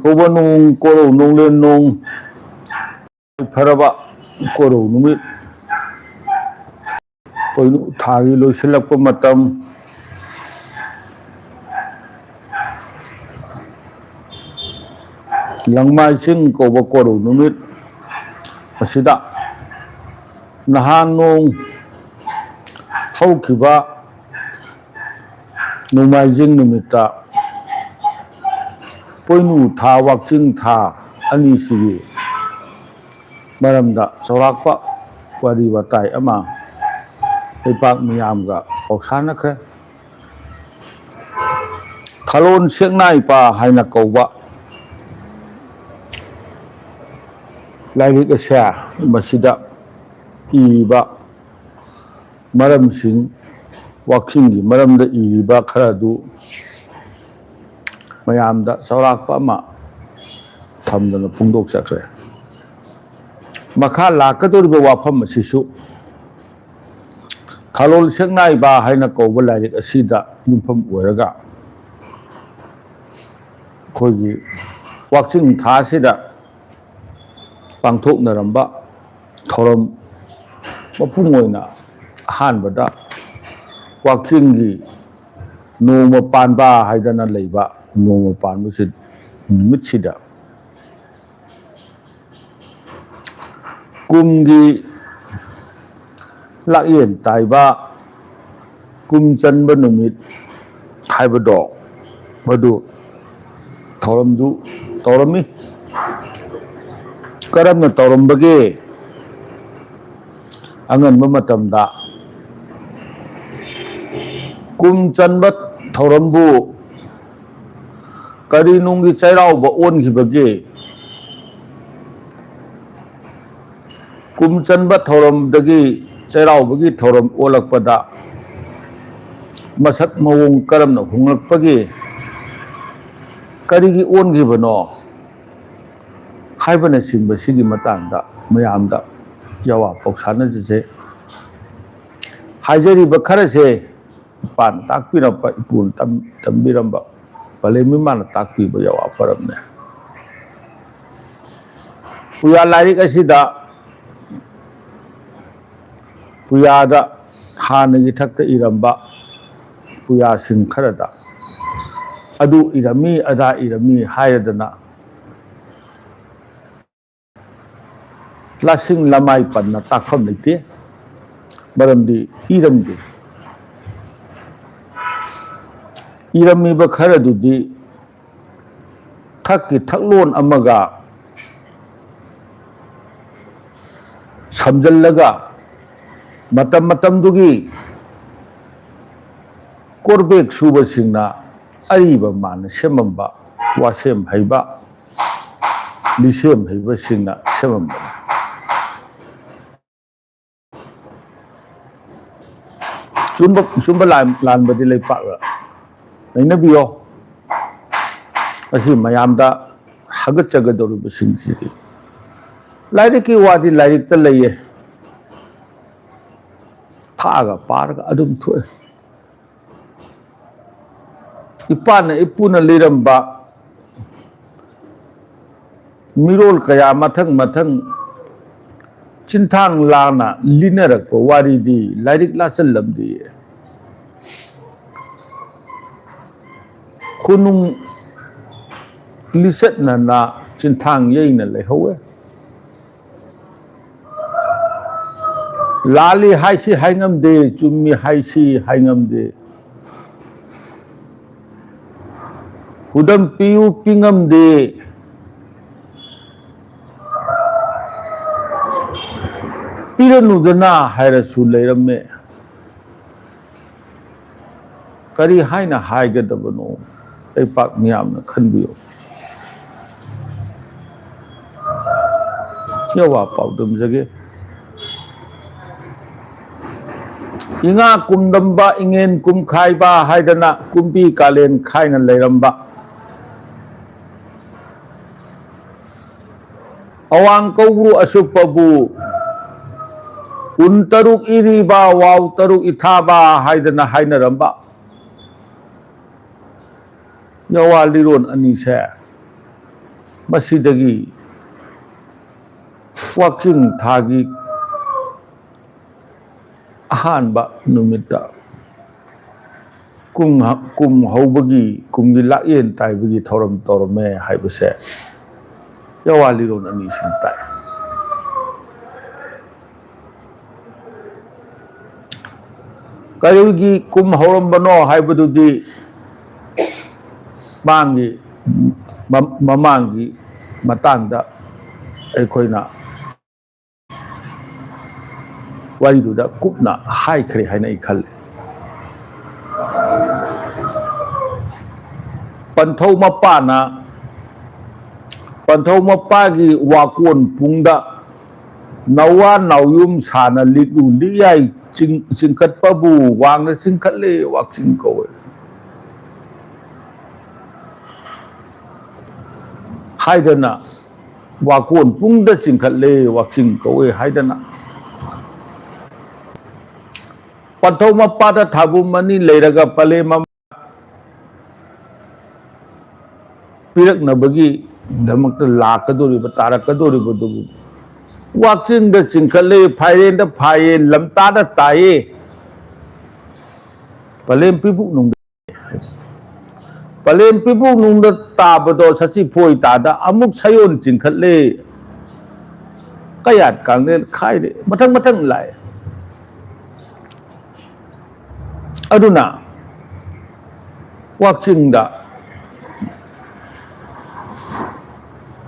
कौबा नों कोरो नोंले नों फरबा कोरो नुमित पोइनु थागी लोइसिलक्पा मतम langmai sing कौबा कोरो नुमित असिदा नहान नों हौखिबा नोंमाइजिंग नुमिता पोइनु था वाक्चिंग था अनिसिगी मरमदा चौराक्पा वारी वाताई अमा लेपाक मियामगा पौसानखरे खलोन सेंगनाई पा हाइना कौबा लाइरिक असे मसिदा इरिबा मरमसिंग वाक्चिंगी मरमदा इरिबा खरादु मयामदा चौराक्पा अमा थमदना पुंदोक चखरे मखा लाकदोरिबा वाफम असिसु खलोल सेंगनाई बा हाइना कौबा लाइरिक असिदा युमफम ओइरगा खोगी वाक्चिंग थासिदा पांथोकनरंबा थौरम मपुंग ओइना अहानबदा वाक्चिंगी नोंमा पानबा हाइदना लेबा नोंमा पानबसि नुमितसिदा कुमगी लायेन ताइबा कुम चनबा नुमित हाइबदो मदु थौरमदु तौरमी करमना तौरमबगे अंगनबा मतमदा कुम चनबा थौरमबु करी नुंगी चैराउबा ओनखिबगे कुम चनबा थौरमदगी चैराउबगी थौरम ओलकपदा मसक मवोंग करमना हुंगलकपगे करीगी ओनखिबनो हाइबना सिंबा सिगी मतांगदा मयामदा यावा पौसानजसे हाइजरिबा खरसे पान ताकपिरपा इपुन तंबिरंबा पलेमी माना ताकपिबा यावा परमने पुया लाइरिक असिदा पुयादा हानगी थक्ता इरंबा पुया सिंग खरदा अदु इरमी अदा इरमी हायदना लासिंग लमाई पन्ना ताकफम लेते मरमदी इरमदे इरमीबा खरदुदी थक्की थकलोन अमगा समजल्लगा मतम मतमदुगी कोरबेक सुबसिंगना अरीबा मान सेमंबा वासेम हैबा लिसेम हैबा सिंगना सेमंबा चुंबा लानबदी लेपागा नैनबियो असी मयामदा हगचगदौरिबसिंगसिदी लाइरिकी वादी लाइरिकता लैये थागा पारगा अदुम थोए इपाना इपुना लिरंबा मिरोल कया मथंग मथंग चिंथांग लाना लिनरक वारीदी लाइरिक लाचलमदी खुनुंग लिसटना चिंथांग येना लेहौए लाली हाइसी हाइंगमदे चुम्मी हाइसी हाइंगमदे खुदम पियू पिंगमदे पिरनुदना हायरसु लेरमे करी हाइना हाइगदबनो लेपाक मियामना खनबियो यवा पाउदम जगे इंगा कुमदंबा इंगेन कुमखाइबा हाइदना कुंबी कालेन खाइना लेरंबा अवांग कौगु असुपबु उन तरुक इरीबा वाव तरुक इथाबा हाइदना हाइनरंबा यवा लिरोन अनिसे मसीदगी वाचिंग थागी अहानबा नुमिता कुम हौबगी कुमगी लायेन ताइबगी थौरम तौरमे हाइबसे यवालिरोन अनी सिंताय करिगी कुम हौरम बनो हाइबदुदी मांगी ममांगी मतंगदा अखोइना वारीदुदा कुपना हाइखरे हाइना इखल पंथौ मपाना पंथौ मपागी वाकोन पुंगदा नवा नावयुम साना लिटु लियाई चिंकटपबु वांगना चिंकटले वाकचिंग कोवे हाइदना वाकोन पुंगदा चिंकटले वाकचिंग कोवे हाइदना पंथौ मपादा थाबु मनी लेरगा पले मम पिरकनबगी धमक लाकदोरिब तारकदोरिबदु वाकचिंग द चिंकले फाइरेन द फाये लमता द ताये पलेम पिबु नुंग पलेम पिबु नुंग ताबदो सची फोई तादा अमुक सयोन चिंकले कयात कांगने खाइदे मथंग मथंग लाए अदुना वाकचिंग दा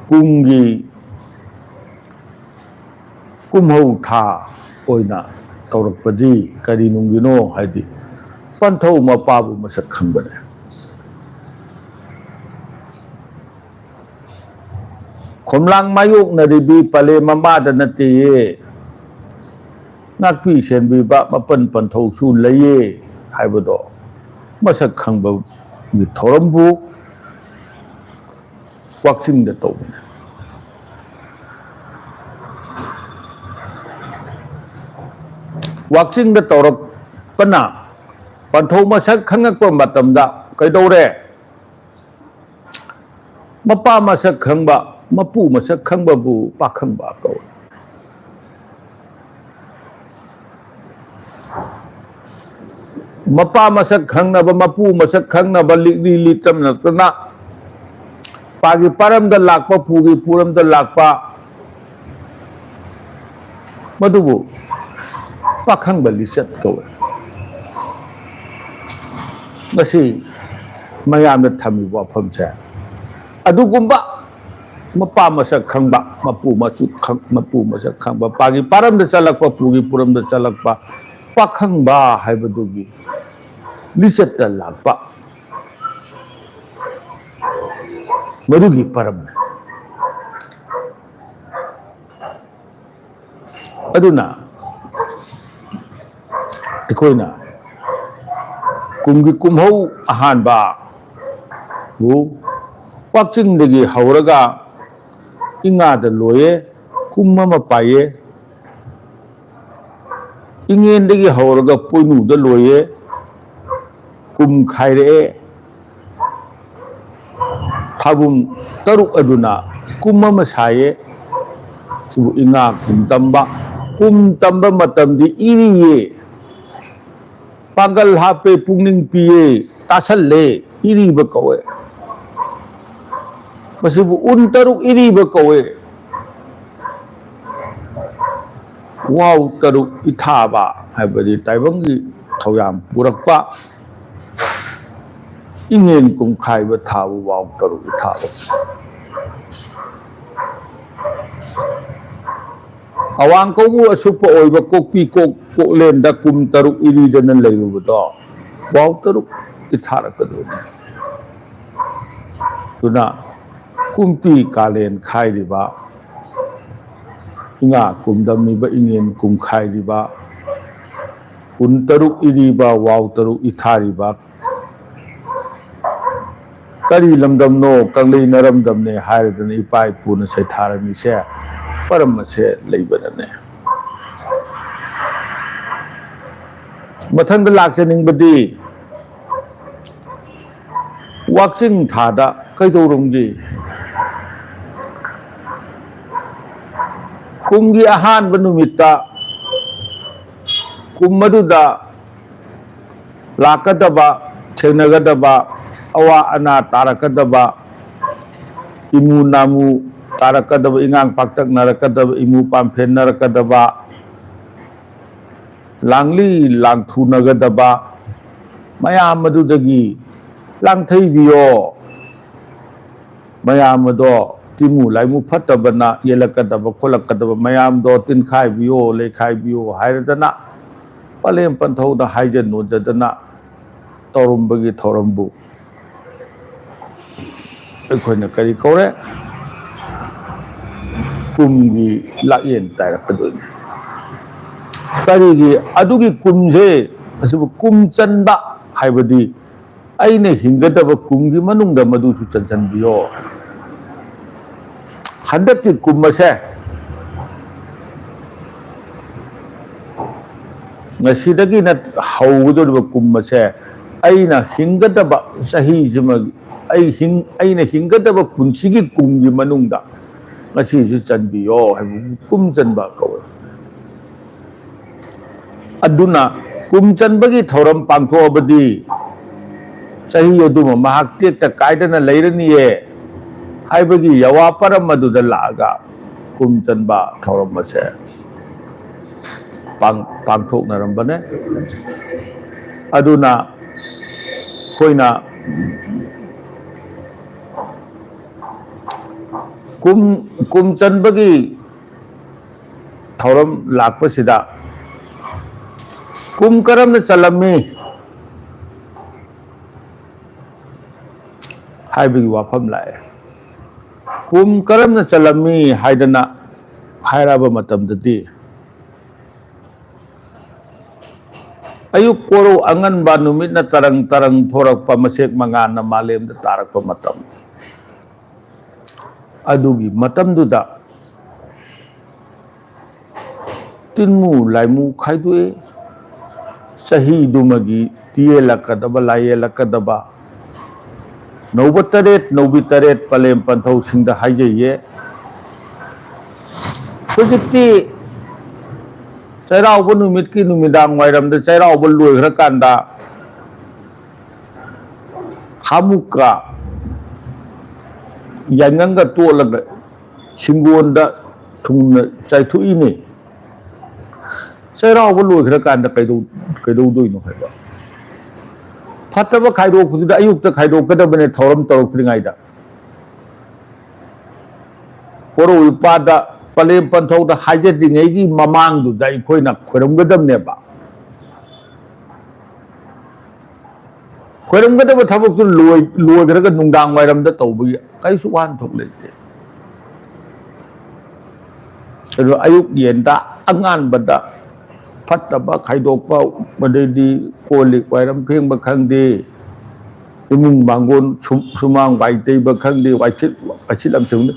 कुंगी कुमहौ था ओइना तौरपदी करी नुंगिनो हाइदी पंथौ मपाबु मसक खंबने खोमलांग मायोक नरिबी पले ममादा नतिये नाकपी सेनबीबा मपन पंथौ सु लये हाइबदो मसक खंबा नि थौरमबु वाकचिंग द तौबने वाकचिंग द तौरप पना पंथौ मसक खंगकप मतमदा कैदौरे मपा मसक खंगबा मपू मसक खंगबाबु पाखंगबा कौ मपा मसक खंगनबा मपू मसक खंगनबा लिगली लितम नतना पागी परम the Lakpa पूगी Puram the Lakpa मधुबु पाखंग बलिसत कवे नसी मयाम द थमी वाफम से अदुगुंबा मपा मसक खंगबा मपू मसक खंगबा पागी परम the चलकपा पूगी Puram the चलकपा Pakhangba हाइबदुगी लिसत the Lakpa मरुगी परम अदुना अखोइना कुमगी कुमहौ अहानबा बु वाकचिंग दगी हौरगा इंगा द लोये कुम म पाये इंगेन दगी हौरगा पोइनु द लोये कुम खाइरे थाबुम तरुक अदुना कुम मसाये सुबु इंगा कुम तंबा मतमदी इरिये पागल हापे पुंगनिंग पिये तासले इरीब कवे मसिबु उन तरुक इरीब कवे वाव तरुक इथाबा हाइबदी ताइबंगी थौयाम पुरकपा इंगेन कुमखाइब थाबु वाव तरुक इथाबा अवांग कौबु असुप ओइबा कोकपी कोकलेन दा कुम तरुक इरीदन लेरुबदो वाव तरुक इथारकदोने तुना कुमपी कालेन खाइरिबा इंगा कुमदमीबा इंगेन कुम खाइरिबा उन तरुक इरीबा वाव तरुक इथारिबा करी लमदमनो कंगले नरमदमने हायरदन इपाई पुन सैथारमिसे परम से लेबनने मथंग लाक्सनिंगबदी वाकचिंग थादा कैदौरंगी ꯀꯨꯝꯒꯤ ꯑꯍꯥꯟꯕ ꯅꯨꯃꯤꯠꯇ ꯀꯨꯝ ꯃꯗꯨꯗ ꯂꯥꯛꯀꯗꯕ ꯊꯦꯡꯅꯒꯗꯕ ꯑꯋꯥ ꯑꯅꯥ ꯇꯥꯔꯛꯀꯗꯕ ꯏꯃꯨ ꯅꯥꯃꯨ ꯇꯥꯔꯛꯀꯗꯕ ꯏꯉꯥꯡ ꯄꯥꯛꯇꯛꯅꯔꯛꯀꯗꯕ ꯏꯃꯨ ꯄꯥꯝꯐꯦꯟꯅꯔꯛꯀꯗꯕ ꯂꯥꯡꯂꯤ ꯂꯥꯡꯊꯨꯅꯒꯗꯕ ꯃꯌꯥꯝ ꯑꯗꯨꯗꯒꯤ ꯂꯥꯡꯊꯩꯕꯤꯌꯣ ꯃꯌꯥꯝ ꯑꯗꯣ ꯇꯤꯃꯨ ꯂꯥꯏꯃꯨ ꯐꯠꯇꯕꯅ ꯌꯦꯜꯂꯛꯀꯗꯕ ꯈꯣꯠꯂꯛꯀꯗꯕ ꯃꯌꯥꯝꯗꯣ ꯇꯤꯟꯈꯥꯏꯕꯤꯌꯣ ꯂꯩꯈꯥꯏꯕꯤꯌꯣ ꯍꯥꯏꯔꯗꯅ ꯄꯂꯦꯝ ꯄꯟꯊꯧꯗ ꯍꯥꯏꯖ ꯅꯣꯟꯖꯗꯅ ꯇꯧꯔꯝꯕꯒꯤ ꯊꯧꯔꯝꯕꯨ ꯑꯩꯈꯣꯏꯅ ꯀꯔꯤ ꯀꯧꯔꯦ ꯀꯨꯝꯒꯤ ꯂꯥꯛꯌꯦꯟ ꯇꯥꯏꯔꯛꯀꯗꯣꯏꯅꯤ ꯀꯔꯤꯒꯤ ꯑꯗꯨꯒꯤ ꯀꯨꯝꯁꯦ ꯑꯁꯤꯕꯨ ꯀꯨꯝ ꯆꯟꯕ ꯍꯥꯏꯕꯗꯤ ꯑꯩꯅ ꯍꯤꯡꯒꯗꯕ ꯀꯨꯝꯒꯤ ꯃꯅꯨꯡꯗ ꯃꯗꯨꯁꯨ ꯆꯟꯁꯤꯟꯕꯤꯌꯣ ꯍꯟꯗꯛꯀꯤ ꯀꯨꯝ ꯑꯁꯦ ꯉꯁꯤꯗꯒꯤꯅ ꯍꯧꯒꯗꯧꯔꯤꯕ ꯀꯨꯝ ꯑꯁꯦ ꯑꯩꯅ ꯍꯤꯡꯒꯗꯕ ꯆꯍꯤꯁꯤꯃ ꯑꯩꯅ ꯍꯤꯡꯒꯗꯕ ꯄꯨꯟꯁꯤꯒꯤ ꯀꯨꯝꯒꯤ ꯃꯅꯨꯡꯗ ꯉꯁꯤꯁꯨ ꯆꯟꯕꯤꯌꯣ ꯍꯥꯏꯕ ꯀꯨꯝ ꯆꯟꯕ ꯀꯧꯋꯦ ꯑꯗꯨꯅ ꯀꯨꯝ ꯆꯟꯕꯒꯤ ꯊꯧꯔꯝ ꯄꯥꯡꯊꯣꯛꯑꯕꯗꯤ ꯆꯍꯤ ꯑꯗꯨꯃ ꯃꯍꯥꯛ ꯇꯦꯛꯇ ꯀꯥꯏꯗꯅ ꯂꯩꯔꯅꯤꯌꯦ ꯍꯥꯏꯕꯒꯤ ꯌꯋꯥ ꯄꯔꯝ ꯑꯗꯨꯗ ꯂꯥꯛꯑꯒ ꯀꯨꯝ ꯆꯟꯕ ꯊꯧꯔꯝ ꯑꯁꯦ ꯄꯥꯡꯊꯣꯛꯅꯔꯝꯕꯅꯦ ꯑꯗꯨꯅ ꯑꯩꯈꯣꯏꯅ ꯀꯨꯝ ꯆꯟꯕꯒꯤ ꯊꯧꯔꯝ ꯂꯥꯛꯄꯁꯤꯗ ꯀꯨꯝ ꯀꯔꯝꯅ ꯆꯜꯂꯝꯃꯤ ꯍꯥꯏꯕꯒꯤ ꯋꯥꯐꯝ ꯂꯥꯛꯑꯦ ꯀꯨꯝ ꯀꯔꯝꯅ ꯆꯜꯂꯝꯃꯤ ꯍꯥꯏꯗꯅ ꯍꯥꯏꯔꯕ ꯃꯇꯝꯗꯗꯤ ꯑꯌꯨꯛ ꯀꯣꯔꯧ ꯑꯉꯟꯕ ꯅꯨꯃꯤꯠꯅ ꯇꯔꯪ ꯇꯔꯪ ꯊꯣꯔꯛꯄ ꯃꯁꯦꯛ ꯃꯉꯥꯟꯅ ꯃꯥꯂꯦꯝꯗ ꯇꯥꯔꯛꯄ ꯃꯇꯝ ꯑꯗꯨꯒꯤ ꯃꯇꯝꯗꯨꯗ ꯇꯤꯟꯃꯨ ꯂꯥꯏꯃꯨ ꯈꯥꯏꯗꯣꯛꯏ ꯆꯍꯤꯗꯨꯃꯒꯤ ꯌꯦꯜꯂꯛꯀꯗꯕ ꯂꯥꯏꯌꯦꯜꯂꯛꯀꯗꯕ ꯅꯧꯕ ꯇꯔꯦꯠ ꯅꯧꯕꯤ ꯇꯔꯦꯠ ꯄꯂꯦꯝ ꯄꯟꯊꯧꯁꯤꯡꯗ ꯍꯥꯏꯖꯩꯌꯦ ꯍꯧꯖꯤꯛꯇꯤ ꯆꯩꯔꯥꯎꯕ ꯅꯨꯃꯤꯠꯀꯤ ꯅꯨꯃꯤꯗꯥꯡ ꯋꯥꯏꯔꯝꯗ ꯆꯩꯔꯥꯎꯕ ꯂꯣꯏꯈ꯭ꯔꯀꯥꯟꯗ ꯍꯥꯃꯨꯛꯀ ꯌꯥꯏꯉꯪꯒ ꯇꯣꯠꯂꯒ ꯁꯤꯡꯒꯣꯟꯗ ꯊꯨꯡꯅ ꯆꯥꯏꯊꯣꯛꯏꯅꯤ ꯆꯩꯔꯥꯎꯕ ꯂꯣꯏꯈ꯭ꯔꯀꯥꯟꯗ ꯀꯩꯗꯧꯗꯣꯏꯅꯣ ꯍꯥꯏꯕ ꯐꯠꯇꯕ ꯈꯥꯏꯗꯣꯛꯄꯗꯨꯗ ꯑꯌꯨꯛꯇ ꯈꯥꯏꯗꯣꯛꯀꯗꯕꯅꯦ ꯊꯧꯔꯝ ꯇꯧꯔꯛꯇ꯭ꯔꯤꯉꯩꯗ ꯀꯣꯔꯧ ꯏꯄꯥꯗ ꯄꯂꯦꯝ ꯄꯟꯊꯧꯗ ꯍꯥꯏꯖꯗ꯭ꯔꯤꯉꯩꯒꯤ ꯃꯃꯥꯡꯗꯨꯗ ꯑꯩꯈꯣꯏꯅ ꯈꯣꯏꯔꯝꯒꯗꯕꯅꯦꯕ ꯈꯣꯏꯔꯝꯒꯗꯕ ꯊꯕꯛꯇꯨ ꯂꯣꯏꯈ꯭ꯔꯒ ꯅꯨꯡꯗꯥꯡ ꯋꯥꯏꯔꯝꯗ ꯇꯧꯕꯒꯤ ꯀꯔꯤꯁꯨ ꯋꯥꯍꯟꯊꯣꯛ ꯂꯩꯇꯦ ꯑꯗꯨ ꯑꯌꯨꯛ ꯌꯦꯟꯗ ꯑꯉꯥꯟꯕꯗ ꯐꯠꯇꯕ ꯈꯥꯏꯗꯣꯛꯄ ꯑꯗꯩꯗꯤ ꯀꯣꯜ ꯂꯤꯛ ꯋꯥꯏꯔꯝ ꯐꯦꯡꯕ ꯈꯪꯗꯦ ꯏꯃꯨꯡ ꯃꯥꯡꯒꯣꯟ ꯁꯨꯃꯥꯡ ꯋꯥꯏ ꯇꯩꯕ ꯈꯪꯗꯦ ꯋꯥꯏꯁꯤꯠ ꯂꯝꯁꯦꯡꯕ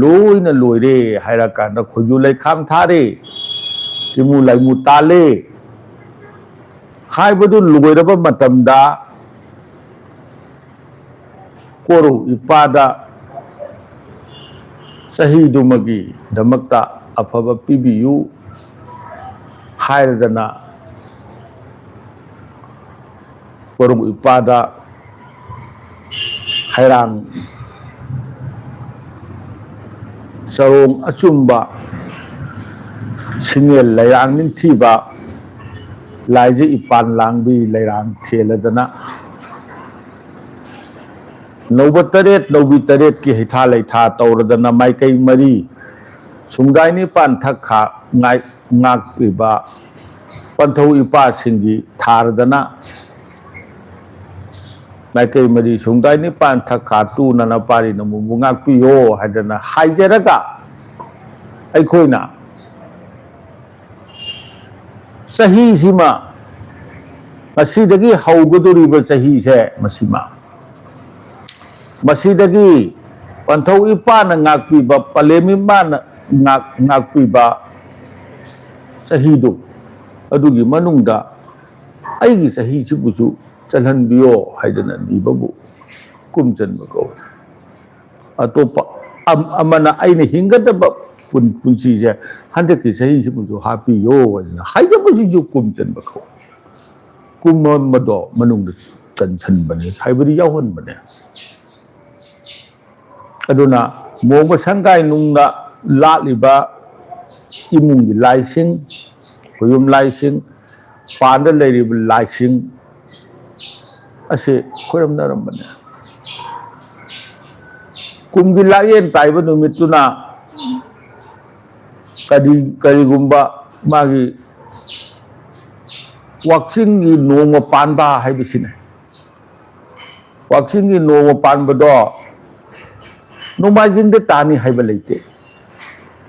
ꯂꯣꯏꯅ ꯂꯣꯏꯔꯦ ꯍꯥꯏꯔꯀꯥꯟꯗ ꯈꯣꯏꯖꯨ ꯂꯩꯈꯥꯝ ꯊꯥꯔꯦ ꯇꯤꯃꯨ ꯂꯥꯏꯃꯨ ꯇꯥꯜꯂꯦ ꯍꯥꯏꯕꯗꯨ ꯂꯣꯏꯔꯕ ꯃꯇꯝꯗ ꯀꯣꯔꯧ ꯏꯄꯥꯗ ꯆꯍꯤꯗꯨꯃꯒꯤꯗꯃꯛꯇ ꯑꯐꯕ ꯄꯤꯕꯤꯌꯨ ꯍꯥꯏꯔꯗꯅ ꯀꯣꯔꯧ ꯏꯄꯥꯗ ꯍꯩꯔꯥꯡ ꯆꯔꯣꯡ ꯑꯆꯨꯝꯕ ꯁꯤꯡꯉꯦꯜ ꯂꯩꯔꯥꯡ ꯅꯤꯡꯊꯤꯕ ꯂꯥꯏꯖ ꯏꯄꯥꯟ ꯂꯥꯡꯕꯤ ꯂꯩꯔꯥꯡ ꯊꯦꯜꯂꯗꯅ ꯅꯧꯕ ꯇꯔꯦꯠ ꯅꯧꯕꯤ ꯇꯔꯦꯠꯀꯤ ꯍꯩꯊꯥ ꯂꯩꯊꯥ ꯇꯧꯔꯗꯅ ꯃꯥꯏꯀꯩ ꯃꯔꯤ ꯁꯨꯡꯗꯥꯏ ꯅꯤꯄꯥꯟ ꯊꯛꯈꯥ ꯉꯥꯛꯄꯤꯕ ꯄꯟꯊꯧ ꯏꯄꯥꯁꯤꯡꯒꯤ ꯊꯥꯔꯗꯅ ꯃꯥꯏꯀꯩ ꯃꯔꯤ ꯁꯨꯡꯗꯥꯏ ꯅꯤꯄꯥꯟ ꯊꯛꯈꯥ ꯇꯨꯅꯅ ꯄꯥꯔꯤꯅ ꯃꯨꯕꯨ ꯉꯥꯛꯄꯤꯌꯣ ꯍꯥꯏꯗꯅ ꯍꯥꯏꯖꯔꯒ ꯑꯩꯈꯣꯏꯅ ꯆꯍꯤꯁꯤꯃ ꯉꯁꯤꯗꯒꯤ ꯍꯧꯒꯗꯧꯔꯤꯕ ꯆꯍꯤꯁꯦ ꯃꯁꯤꯗꯒꯤ ꯄꯟꯊꯧ ꯏꯄꯥꯅ ꯉꯥꯛꯄꯤꯕ ꯄꯂꯦꯝ ꯏꯃꯥꯅ ꯉꯥꯛꯄꯤꯕ ꯆꯍꯤꯗꯨ ꯑꯗꯨꯒꯤ ꯃꯅꯨꯡꯗ ꯑꯩꯒꯤ ꯆꯍꯤꯁꯤꯕꯨꯁꯨ ꯆꯜꯍꯟꯕꯤꯌꯣ ꯍꯥꯏꯗꯅ ꯅꯤꯕꯕꯨ ꯀꯨꯝ ꯆꯟꯕ ꯀꯧꯏ ꯑꯇꯣꯞꯄ ꯑꯃꯅ ꯑꯩꯅ ꯍꯤꯡꯒꯗꯕ पुंसी से हंड्रेड की सही से मुझे हापी यो हाई जब मुझे जो कुमचन बखो कुम मदो मनुंग चंचन बने हाई बड़ी यावन बने अदुना मोग संगाई नुंगा लालिबा इमुंगी लाइसिंग हुयुम लाइसिंग पांड लेरिब लाइसिंग असे खुरम नरम बने कुमगी लायेन ताइब नुमितुना करीगुम्बा मागी वाक्सिंगी नोंग पानबा हाइबिसिने वाक्सिंगी नोंग पानबदो नोमाजिंग दे तानी हाइब लेते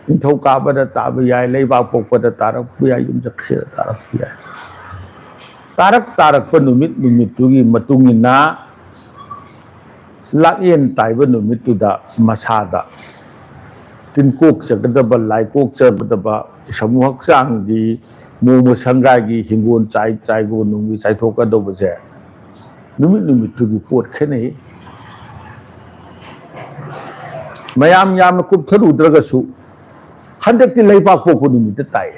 निथौ काबदा ताब याय लेबाक पोकपदा तारक पुया युम जक्से तारक पुया तारक प नुमितुगी मतुंगिना लायेन ताइब नुमितुदा मसादा तिनकोक चगदबा लाइकोक चगदबा समूह हक्चांगी नोम संगागी हिंगोन चाइगो नुंगी चाइथोकदबसे नुमितुगी पोट खेने मयाम याम कुपथरुद्रगसु हंदक्ति लेबाक पोको नुमित ताय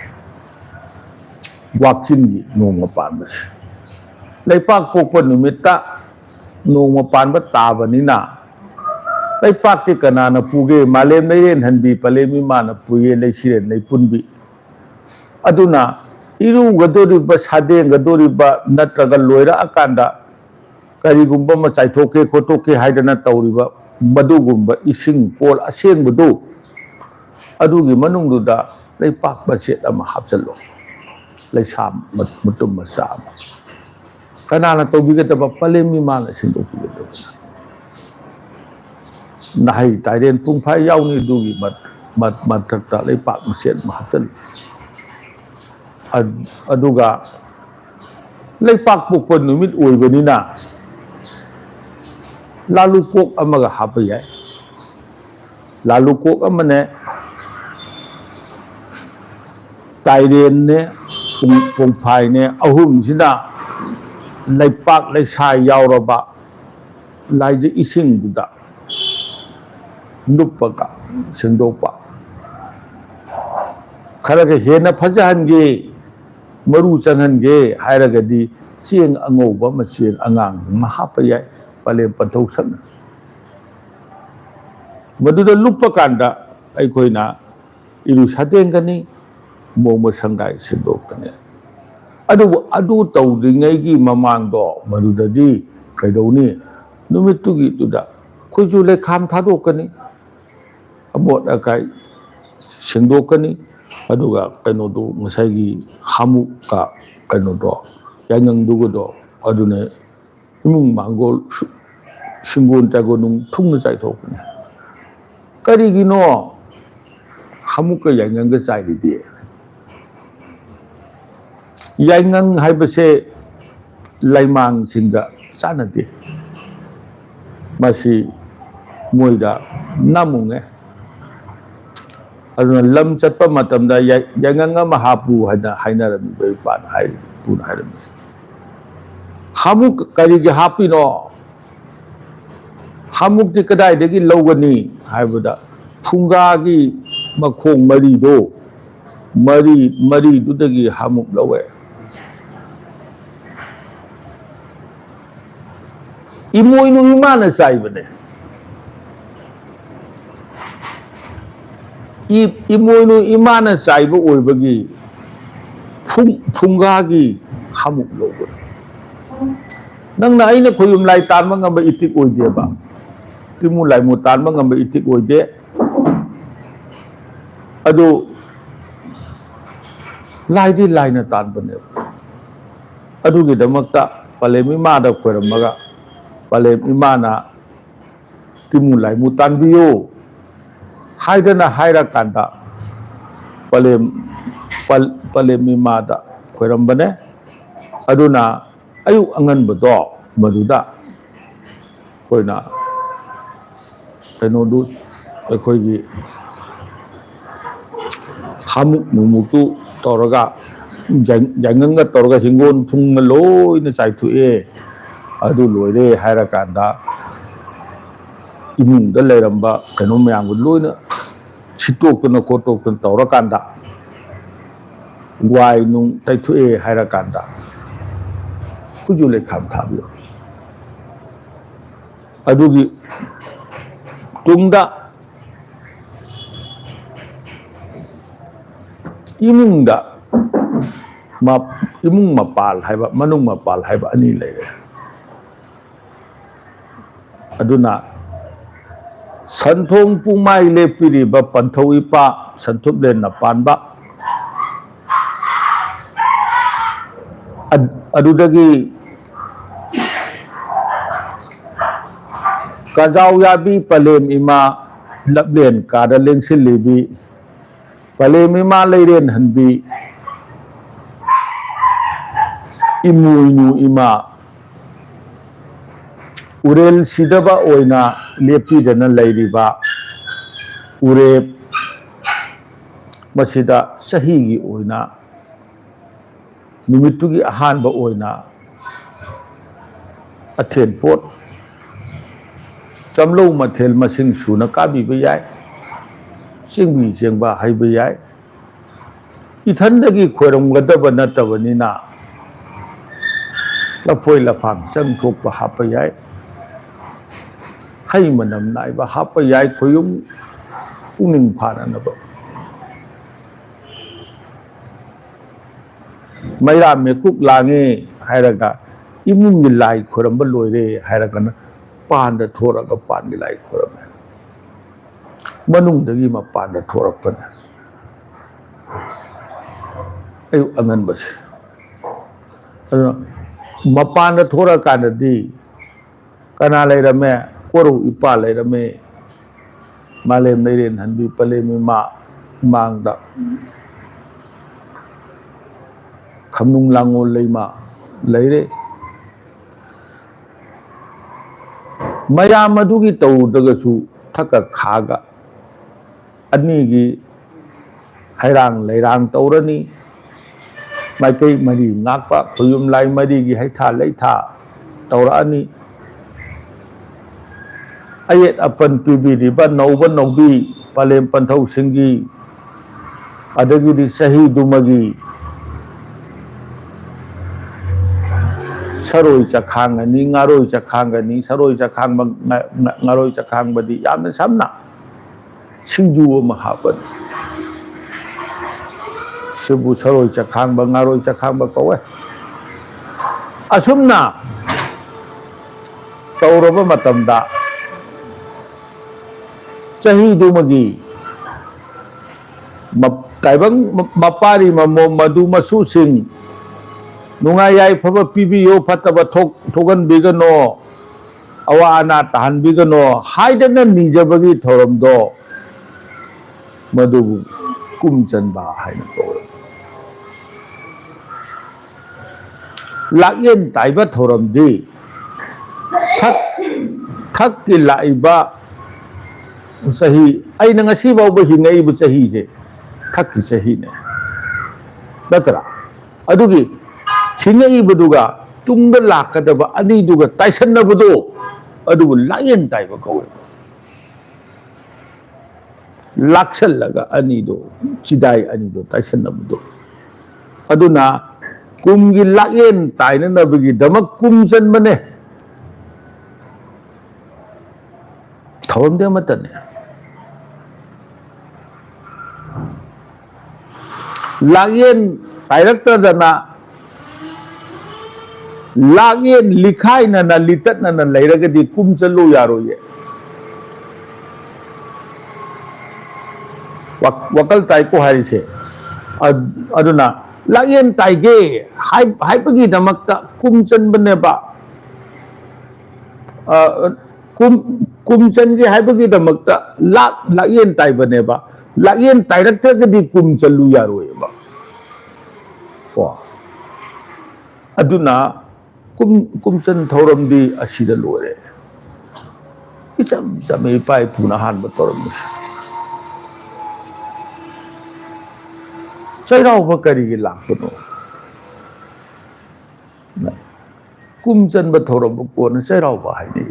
वाक्चिनगी नोम पानबसे लेबाक पोको नुमिता नोम पानबा ताबनिना लेपाक कनाना पुगे मालेम नैरेन हनबी पलेमी मान पुये लेसिरेन लेपुनबी अदुना इरु गदोरिब सादें गदोरिब नत्रगा लोयरा अकांदा करीगुम्बा म चाइथोके खोटोके हाइदना तौरिब मदुगुम्बा इसिंग पोल असेंबदु अदुगी मनुंगदुदा लेपाक बसेट अमा हापचलो लेसाम मुतुम मसा कनाना तौबिगदबा पलेमी मान सिंदोकिगदबा नाई ताइरेन पुंफाई याउनी दुगी मथक्ता लेपाक मसेट हापचल अदुगा लेपाक पोकप नुमित ओइबनिना लालू कोक अमगा हाप याय लालू कोक अमने ताइरेन ने पुंफाई ने अहुम सिना लेपाक लेसा यावरबा लाइजे इसिंग दुदा नुपका सिंदोपा खरगे हेना फजहनगे मरु चंगनगे हायरगदी चेंग अंगोबा मचेंग अंगांग महाप याय पलेम पंथौ सना मदुदा लुपकांदा अइखोइना इरु सादेंगनी मोम संगाई सिंदोकने अदु तौदिंगैगी ममांगदो मदुददी कैदौनी नुमितुगी दुदा खुजु लेखाम थादोकनी अमोट अकाई सिंदोकनी अदुगा कनोदो मसाइगी हामु का कनोदो यांगंदुगदो अदुने इमुंग मांगोल सिंगोन जागोनुंग थुंग चाइथोकनी करिगिनो हामु का यांगंग चाइदिदि यांगंग हाइबसे लाइमांग सिंगा चानदे मसी मोइदा नामुंगे अदुना लम चटप मतमदा यांगंग अमा हापु हाइनरमी पान हाइ पुन हाइरमी हामु करिगे हापिनो हामुक्ति कदाइदगी लौगनी हाइबदा फुंगागी मखोंग मरीदो मरी दुदगी हामुक लौवे इमोइनु इमाना चाइबने इमोइनु इमाना चाइबो ओइबगी फुंगागी हामुक लौबो नंगना आइना खोयुम लाई तानबा ngamba इतिक ओइदेबा तिमु लाई मु तानबा ngamba इतिक ओइदे अदो लाइदी लाइना तानबने अदुगी दमक्ता पलेम इमादा खोरमगा पलेम इमाना तिमु लाई मु तानबियो हाइदना हाइरा कांदा पलेम इमादा खोरमबने अदुना अयु अंगनबदो मदुदा Koyna कनोदु अखोइगी हामुक नुमुतु तौरगा jangan torga hingon thung loi na chai thu e adu loi re haira kanda imung da leiramba kano myang loi na सिटोकना खोटोकना तौरकांदा वाई नुंग तैथुए हायरकांदा कुजु लेखाम थाबियो अदुगी तुंगदा इमुंगदा इमुंग मपाल हाइबा मनुंग मपाल हाइबा अनि लेरे अदुना संथोंग पुमाई लेपिरिबा पंथौइपा संथुबलेन नपानबा अदुदगी काजाव याबी पलेम इमा लबलेन कादा लेंसिलिबी पलेम इमा लेरेन हनबी इमुइनु इमा उरेल सिदबा ओइना लेपिदना लैरिबा उरेप मसिदा सहीगी ओइना निमित्तुगी अहानबा ओइना अथेन पोट चमलौ मथेल मसिंग सुना काबिबा याय सिंबी जेंबा हाइबा याय इथंदगी खोरमगदबा नतबनिना लफोय लफांग चंग थोकबा हापा याय हाई मनम नाइबा हापा याय खोयुम पुनिंग फाननबा मैरा मेकुक लांगे हायरगा इमुंगी लाई खोरमबा लोइरे हायरगना पांदा थोरगा पानगी लाई खोरमे मनुंगदगी मपांदा थोरकपना अयु अंगनबसे अदुना मपांदा थोरकानदी कना लेरमे कोरु इपा लेरमे मालेम लेरेन हनबी पलेमी मा मांगदा खमनुंग लांगो लेमा लेरे मयाम अदुगी तौदगसु थका खागा अनीगी हैरांग लेरांग तौरनी माइकई मरी नाकपा खुयुम लाई मरीगी हैथा लेथा तौरानी अयेत अपन पीबीरिबा नौबा नौबी पलेम पंथौ सिंगी अदगिरी सही दुमगी सरोई चखांगनी ngaरोई चखांगनी सरोई चखांग ngaरोई चखांगबदी यामना समना सिंजू अमा हापन सिबु सरोई चखांग ngaरोई चखांग कवे असुमना तौरबा मतमदा चही दुमगी ताइबंग मपारी ममो मधु मसु सिंह नुंगा याई फबा पीबियो फतबा थोगन बिगनो अवा अना तहन बिगनो हाइदना निजबगी थोरमदो मधु कुमचनबा हाइना तो लायन ताइबा थोरमदी थक की लाइबा सही अइना ngasi बावबा हिंगैबा सही से थक की सही ने नतरा अदुगी हिंगैबदुगा तुंगदा लाकदबा अनीदुगा ताइसन्नबदो अदुबु लायन ताइबा कवे लाक्सलगा अनीदो चिदाई अनीदो ताइसन्नबदो अदुना कुमगी लायन ताइननबगी दमक कुमचनबने थौरमदे मतने लायन ताइरक्तदना लायन लिखाइनना लिततनना लैरगदी कुमचलु यारोये वकल ताइको हारिसे अदुना लायन ताइगे हाइपगी दमकता कुमचनबनेबा कुमचनगे हाइपगी दमकता लायन ताइबनेबा लायन ताइरक्तगदी कुमचलु यारोयेबा वा अदुना कुमचन थौरमदी असिदा लोरे इचम चमे पाइ पुना हान बतरमस चैराउबा करिगे लाकनो कुमचन बथौरम कोन चैराउबा हाइनि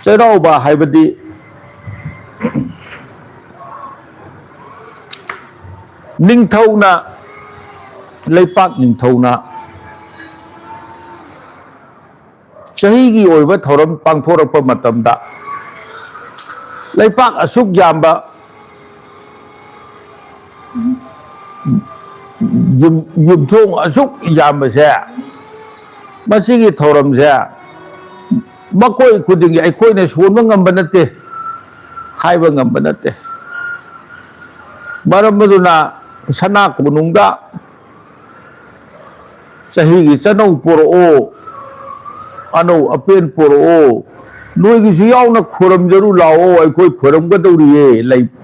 चैराउबा हाइबदी निंगथौना लेपाक निंगथौना चहीगी ओइबा थौरम पांगथोरकपा मतमदा लेपाक असुक याम्बा युमथोंग असुक याम्बसे मसिगी थौरमसे मकोई खुदिंगी अखोइने सोनबा ngamba नते हाइबा ngamba नते मरम मदुना सना कोनुंगदा चहीगी चनौ पुरओ अनौ अपेन पुरओ नोइगिसु यावना खुरमजरु लाओ अखोइ खुरमगदौरिये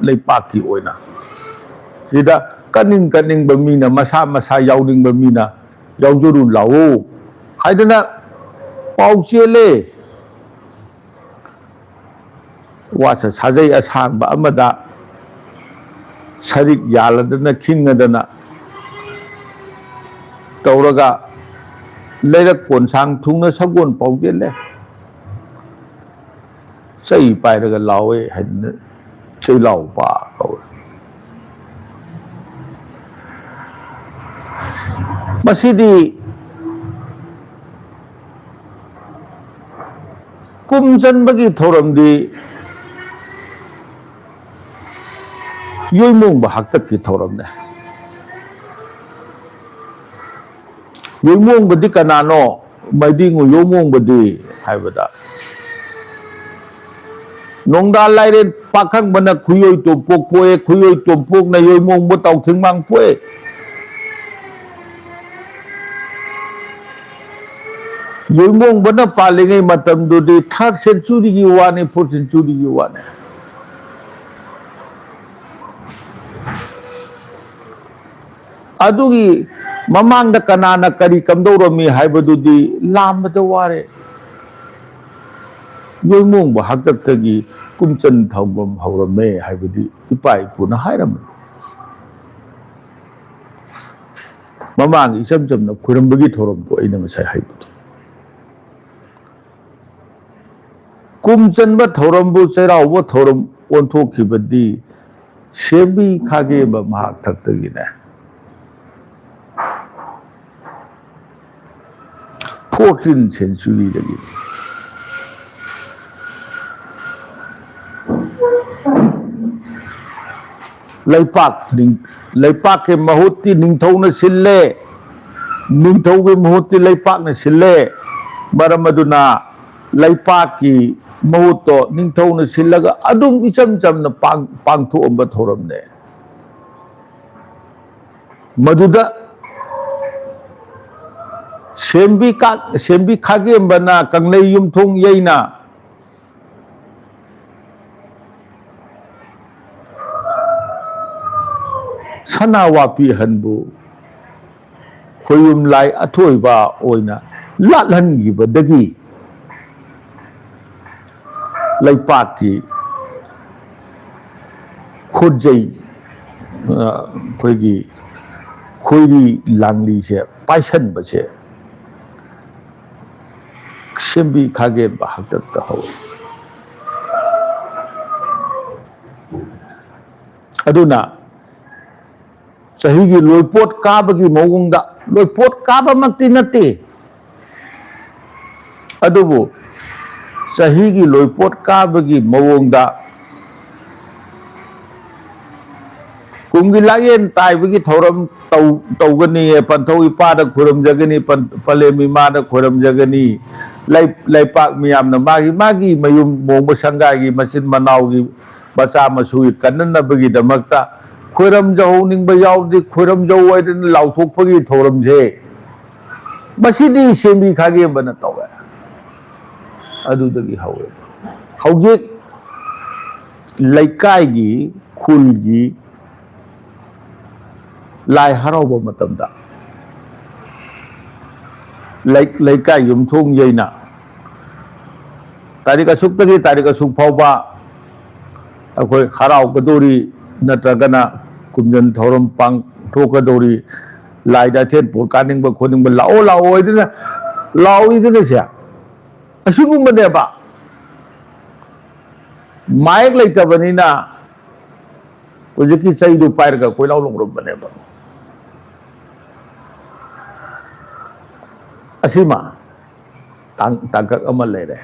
लेपाकी ओइना सिदा कनिंग कनिंग बमीना मसा मसा यावनिंग बमीना यावजरु लाओ हाइदना पाउचेले वासा साजै असांबा अमदा सरिक यालदना खिंगदना तौरगा लेरक कोनसांग थुंगना सगोन पाउजेले सही पाइरगा लाओए हाइदना चैलाउबा कौवे मसीदी कुमचनबगी थौरमदी योइमोंग बहाक्तक की थौरमने योइमोंग बदी कनानो मैदिंगो योइमोंग बदी हाइबदा नोंदा लाइरे पाखंग बना खुयोइ तोपोक पोए खुयोइ तोपोक ना योइमोंग बो तौथिंग मांग पोए योइमोंग बना पालिंगे मतम दुदी 3rd century की वाने 4th century की वाने अदुगी ममांग दा कनाना करी कमदौरमी हाइबदुदी लामबदा वारे योइमोंग बहाक्तकी कुमचन थौबम हौरमे हाइबदी इपा इपुना हाइरमे ममांग इचम चमना खुरमबगी थौरम तो अइना मसाय हाइबदु कुमचनबा थौरमबु चैराउबा थौरम ओंथोखिबदी सेबी खागेबा महाक थक्तगिने 14th century दगी लेपाक के महुत्ती निंगथौना सिल्ले निंगथौ के महुत्ती लेपाक ने सिल्ले मरम अदुना लेपाक की महुत्तो निंगथौना सिल्लगा अदुम इचम चमना पांगथोअम्बा थौरमने मदुदा सेम्बी खागेम्बना कंगलै युमथोंग यैना सना वापी हनबु खोयुम लाई अथोइबा ओइना लालहनगिबदगी लेपाक की खोजै खोइगी खोइरी लांगली से पाइसन बचे सेम्बी खागे बहाक्तक हो अदुना सहीगी लोइपोट काबगी मौगुंदा लोइपोट काबमक्ति नते अदुबु सहीगी लोइपोट काबगी मौगुंदा कुंगी लागेन ताइबगी थौरम तौगनी पंथौ इपादा खुरम जगनी पलेमी मादा खुरम जगनी लेपाक मियामना मागी मयुम मोंग संगागी मचिन मनावगी बचा मसुई कन्ननबगी दमक्ता खुरम जौनिंग यावदी खुरम जौ वाइदन लाउथोकपगी थौरमजे मसिदी सेमी खागे बना तौवे अदुदगी हौवे हौजेक लेकाइगी खुलगी लाई हराउबा मतमदा लेकाइ युमथोंग यैना तारीख असुक्तगी तारीख असुक फाउबा अखोय हराउगदोरी नत्रगना कुमजन थौरम पांग ठोकदोरी लाइदा थेन पुर कानिंगबा खोनिंगबा लाओ इदना से असिगुंबनेबा माइक लेतबनीना हुजकी चैदु पाइरगा कोइलाउ लोंगरबनेबा असीमा तांकक अमा लेरे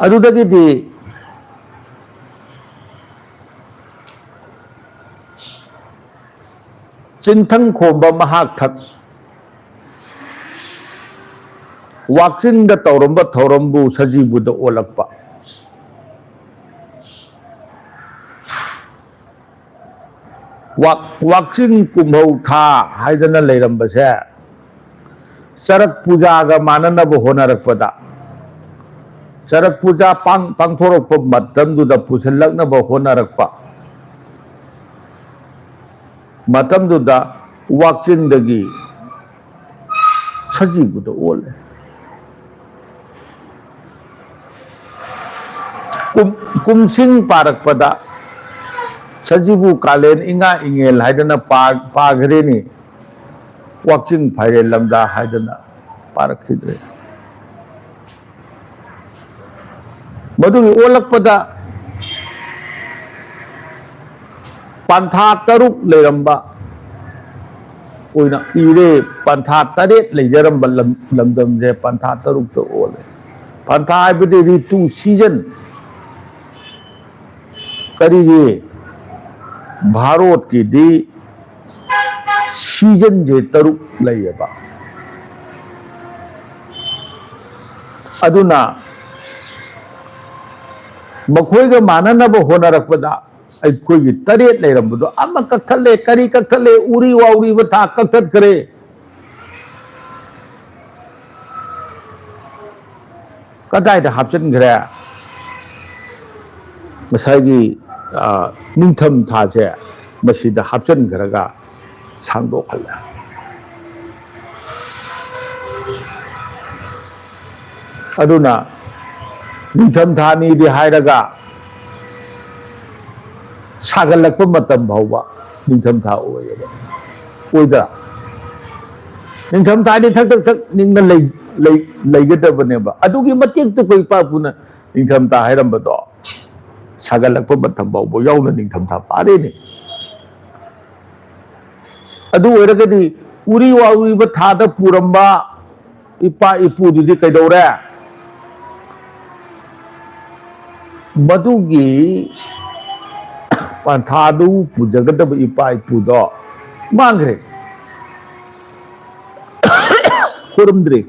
अदुदगिदी चिंथंग खोब महाक थक वाक्चिंग द तौरंब थौरंबु सजीबुद ओलक्पा वाक्चिंग कुंभौ था हाइदना लेरंबसे चरक पूजा गा माननब होनरकपदा चरक पूजा पांगथोरक मतमदुदा पुसलकनब होनरकपा मतमदुदा वाक्चिंगदगी सजीबुद ओले कुमसिंग पारकपदा सजीबु कालेन इंगा इंगेल हाइदना पागरेनी वाक्चिंग फाइरे लमदा हाइदना पारखिद्रे मधुगी ओलकपदा पंथा तरुक लेरंबा ओइना इरे पंथा तरेत लेजरंबा लमदमजे पंथा तरुक तो ओले पंथा हाइबदि ऋतु सीजन करीगे भारत की दी सीजन जे तरुक लेयबा अदुना मखोइगा माननब होनरकपदा अखोइगी तरेत लेरंबदो अमा कक्थले करी कक्थले उरी वाउरी बथा कक्थत करे कदाइदा हापचनग्रे मसाइगी निंथम थासे मसीदा हापचनग्रगा सांदोखल्ला अदुना निंथम थानी दि हाइरगा सागलकप मतम भावबा निंथम था ओयबा ओइदा निंथम थानी थक थक थक निंगना लेगदबनेबा अदुगी मतिक तो कोइ पापुना निंथम था हाइरंबदो सागलकप मतम भावबो याउना निंथम था पारेने अदु ओइरगदि उरी वाउरी थादा पुरंबा इपा इपुदुदि कैदौरे मधुगी पंथादु पुजगदब इपा इपुदो मांगरे खुरमद्रे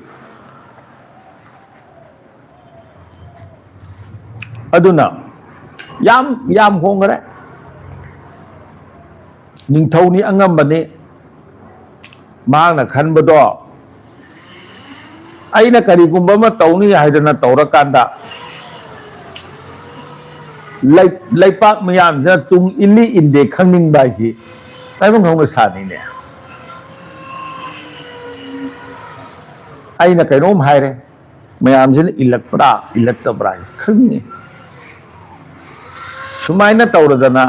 अदुना याम होंगरे निंथौनी अंगंबने मांगना खनबदो अइना करिगुंबा मा तौनी हाइदना तौरकांदा लैपाक मयाम से तुम इली इंदे खंगनिंग बाइसी ताइबंग खंग सानीने अइना कैनोम हाइरे मयाम से इलक्परा इलक्तबरा खंगनी सुमाइना तौरदना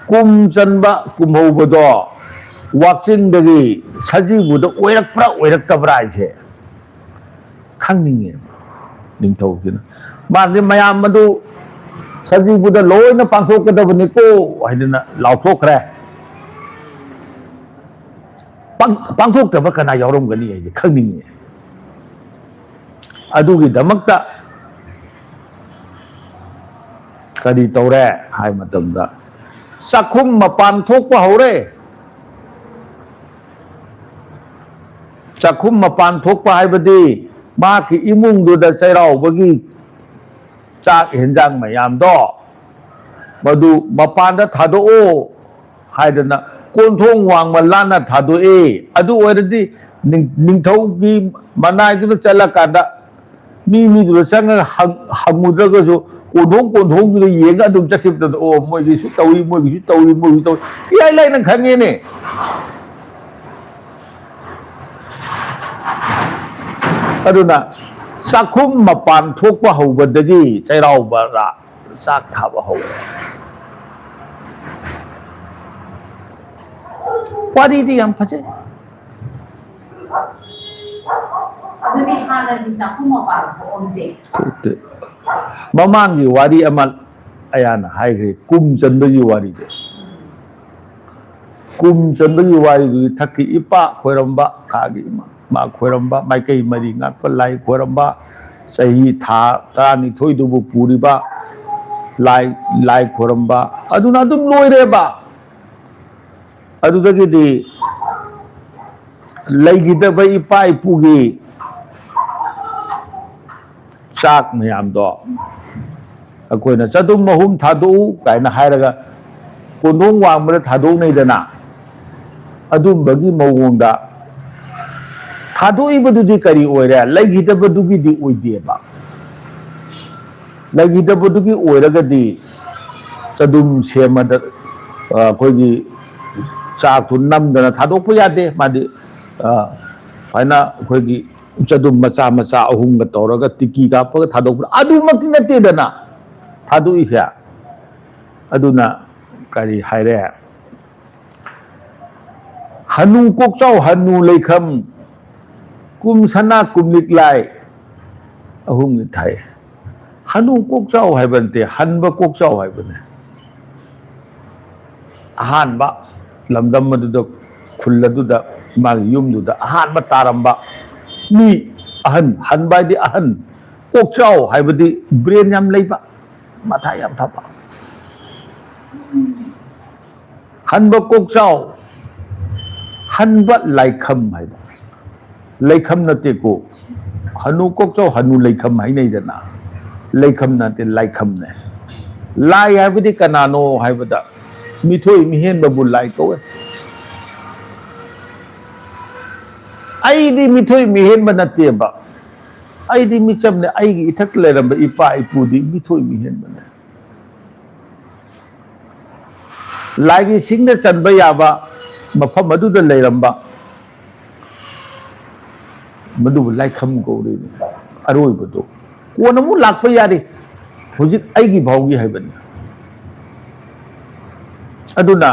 कुम चनबा कुमहौबदो वाक्चिंगदगी सजीबुदो ओइरक्परा ओइरक्तबरा आइसे खंगनिंगे निंथौसिना माने मयाम मदु सजीबुदा लोइना पांथोकदबनिको हाइदना लाउथोखरे पांथोकतबा कना यावरमगनी हाइजे खंगनिंगे अदुगी दमकता करी तौरे हाय मतमदा साखुम मपान थोकपा हौरे चाखुम मपान थोकपा हाइबदी माकी इमुंगदुदा चैरावबगी चाक हेंजांग मयामदो मदु मपानदा थादोओ हाइदना कोनथोंग वांगमा लाना थादोए अदु ओइरदी निंथौगी मनाइदुना चलकादा मी चंग हंगुद्रगसु कोनथोंग येगा अदुम चखिबदा ओ मोइगिसु तौई इयाय लाइना खंगेने अदुना साखुम मपान थोकपा हौबदगी चैरावबरा साक थाबा हौरे वारीदी याम फजे अदुनी हाना दि चाखुम मपा थोमदे थोते ममांगी वारी अमल अयाना हाइग्रे कुम चंदगी वारी दे कुम चंदगी वारी दु थकी इपा खोरंबा खागी मा खोरंबा माइकई मरी ngak लाई खोरंबा सही था तानी थोई दुबु पूरीबा लाई खोरंबा अदुना दुम लोइरेबा अदुदगिदी लैगिदबा इपा इपुगी चाक मयामदो अखोइना चदुम महूम थादो कायना हायरगा कोंदोंग वांगबदा थादो नैदना अदुमबगी मवोंदा थादो इबदुदी करी ओइरे लैगिदबदुगी ओइदेबा लैगिदबदुगी ओइरगदी चदुम सेमद अखोइगी चाक नमदना थादोप यादे मादी फाइना अखोइगी चदुम मचा मचा अहुंग तौरगा तिकी कापग थादोप अदुमक्ति नतेदना थादु इफा अदुना करी हायरे हनु कोकचाव हनु लेखम कुम सना कुमलिक लाई अहुंग थाय हनु कोकचाव हायबनते हनब कोकचाव हायबने अहानबा लमदम मदुदा खुल्लदुदा मागी युमदुदा अहानबा तारंबा मी अहन हनबादी अहन कोकचाव हायबदी ब्रेन याम लेबा माथा याम थाबा हनब कोकचाव हनब लाइखम हायबा लाइखम नते को हनु कोकचाव हनु लाइखम हायनैदना लाइखम नते लाइखम ने लाई हायबदी कनानो हायबदा मिथोई मिहेन बबु लाई कवे आईदी मिथोई मिहेन बनतेबा आईदी मिचमने आईगी इथक लेरंब इपा इपुदी मिथोई मिहेन बने लागी सिंगने चनबा याबा मफम मदुदा लेरंबा मदुबु लाइखम गौरी अरोइबदो कोनमु लाकपा यारी हुजिक आईगी भावगी हायबने अदुना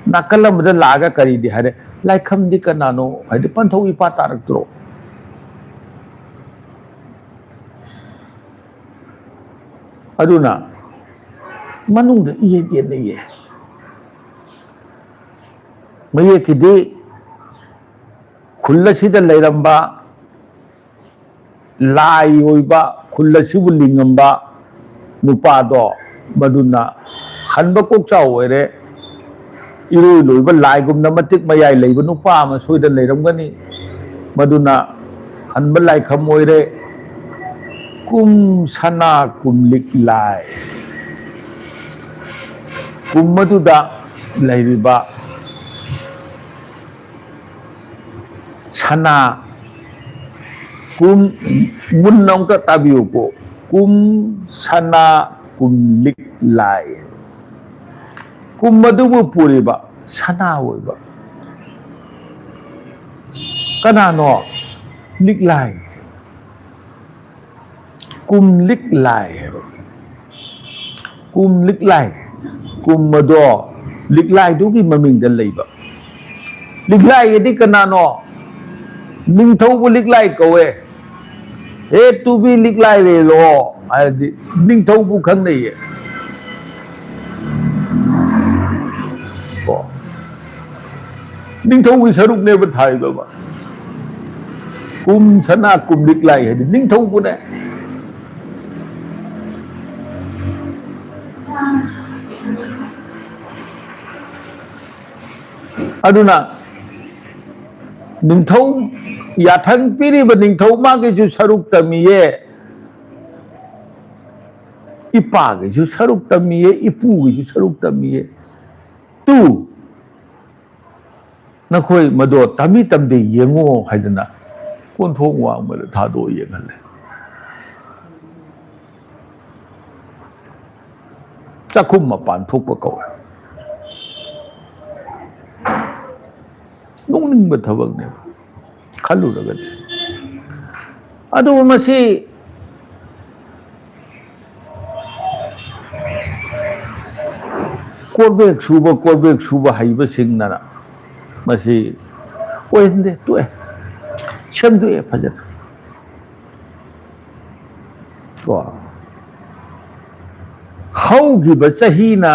नाकलमदा लागा करीदि हारे लाइखमदि कनानो हायदि पंथौ इपा तारक्त्रो अदुना मनुंगदा इये येनये मये किदि खुल्लसिदा लेरंबा लाई ओइबा खुल्लसिबु लिंगंबा नुपादो मदुना हनब कोकचाव ओइरे इरोई लोइबा लाइगुमना मतिक मयाई लेइबा नुपा अमा सोइदा लेरंगनी मदुना हनब लाइखम ओइरे कुम सना कुमलिक लाई कुम मदुदा लेरिबा सना कुम मुन्नौका ताबियोको कुम सना कुमलिक लाई कुम मदुबु पुरिबा सना होइबा कनानो लिकलाई कुम लिकलाई कुम लिकलाई कुम मदो लिकलाई दुगी ममिंग द लेबा लिकलाई यदि कनानो निंगथौबु लिकलाई कवे हे तुबी लिकलाई रे लो आदि निंगथौबु खंगनैये निंगथौबु सरुकनेबा थाइबा कुम सना कुम लिकलाई है निंगथौबुने अदुना निंगथौ याथंग पीरिबा निंगथौ मागेजु सरुक तमिये इपागेजु सरुक तमिये इपुगेजु सरुक तमिये तू नखोई मदो तमी तमदे येंगो हाइदना कोनथोंग वांगबदा थादो येंगले चखुम मपान थोकपा कौवे नोंनिंग थबकने खलुरगदि अदुबो मसी कोरबेक सुबा हाइबा सिंगना मसी ओइंदे तो सेमदे फजन को हौगिबा चहीना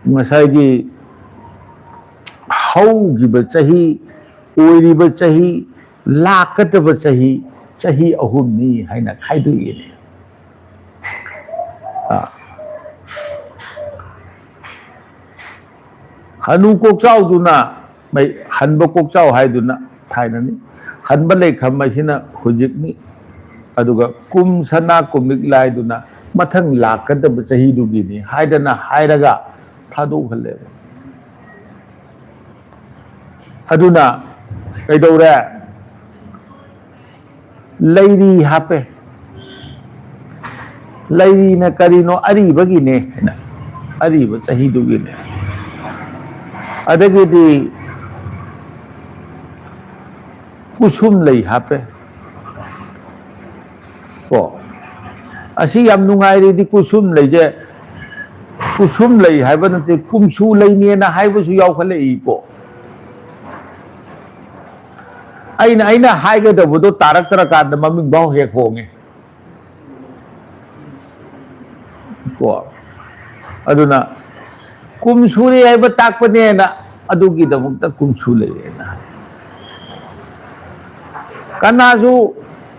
ngसाइगी हौगिबा चही ओइरिबा चही लाकतबा चही चही अहुमनी हाइना खाइदुइने हनु कोकचाउदुना मै हनबा कोकचाउ हाइदुना थाइननी हनबा लेखम मसिना हुजिकनी अदुगा कुम सना कुमिक लाइदुना मथंग लाकतबा चही दुगिनी हाइदना हाइरगा थादो खले अदुना कैदौरे लैरी हापे लैरी न करीनो अरीबगिने ना अरीब चही दुगिने अदगिदी कुसुम लई हापे को असी याम नुंगाइरिदी कुसुम लईजे कुसुम लई हाइबा नते कुमसु लईने ना हाइबसु यावखले इको अइना हाइगदबदो तारक्तरा कांद ममिंग बाव हेक होंगे को अदुना कुमसुरे हाइबा ताकपने ना अदुगी दमुक्ता कुमसु लईना कनाजु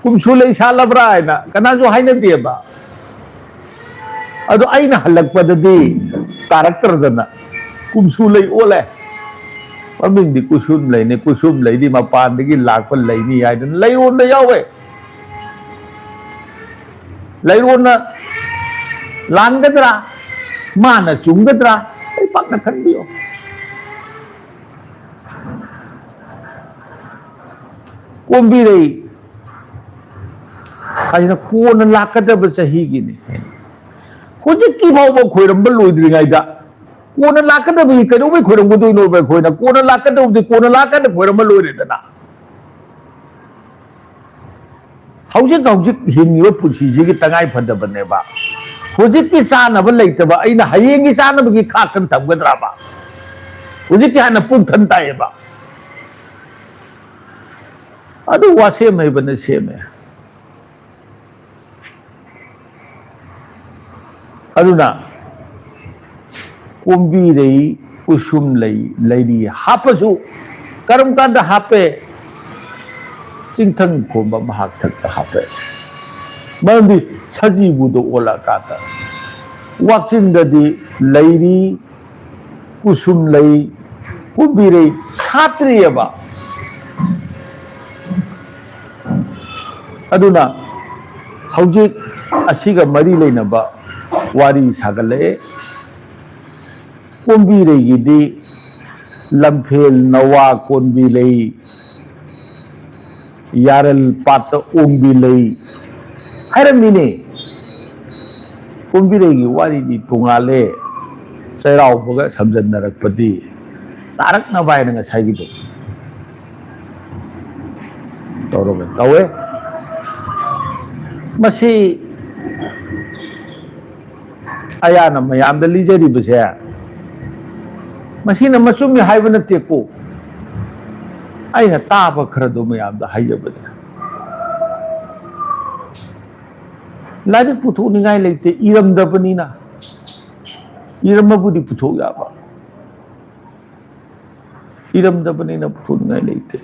कुमसु लई सालब्रा हाइना कनाजु हाइना देबा अदो अइना हलकपददी तारक्तरदना कुमसु लई ओले ममिंग कुसुम लईने कुसुम लईदी मपानदगी लाकप लईनी हाइदन लईरोन यावे लईरोन लानगदरा माना चुंगदरा आई पाकना खनबियो कोंबी रही खाजना कोन लाकदब चहीगिने हुजिकी फाउबा खोइरंबा लोइद्रिङाइदा कोन लाकदब कदोबै खोइरंगदोइनो बे खोइना कोन लाकदब खोइरंबा लोइरेदना हौजिक हिंगिबा पुंसिसिगी तंगाइ फदबनेबा हुजिकी चानब लेतबा अइना हयेंगी चानबगी खाकन थमगद्राबा हुजिकी हाना पुक थनताएबा अदु वासे मैबने सेमे अदुना कोंबी रही कुसुम लई लैरी हापसु करम कांदा हापे चिंथंग खोंबा महाक थक्ता हापे मरंदी छजीबुदो ओला काता वाचिंददी लैरी कुसुम लई कोंबी रही छात्रियबा अदुना हौजिक असिगा मरी लेनबा वारी सागले कोंबी रेगिदी लंफेल नवा कोंबी लई यारल पात ओंबी लई हायरमिने कोंबी रेगी वारी दी तुंगाले सैराव बगा समजनरकपदी तारक न बायन ngसाइगिदो तौरगे तौवे मसी अयाना मयाम द लीजरी बसे मसीना मचुम हाइब नतेको अइना ताब खरदो मयाम द हाइजबने लाइक पुथोनिंगाय लेते इरमदबनीना इरमबुदी पुथो याबा इरमदबनीना पुथोनिंगाय लेते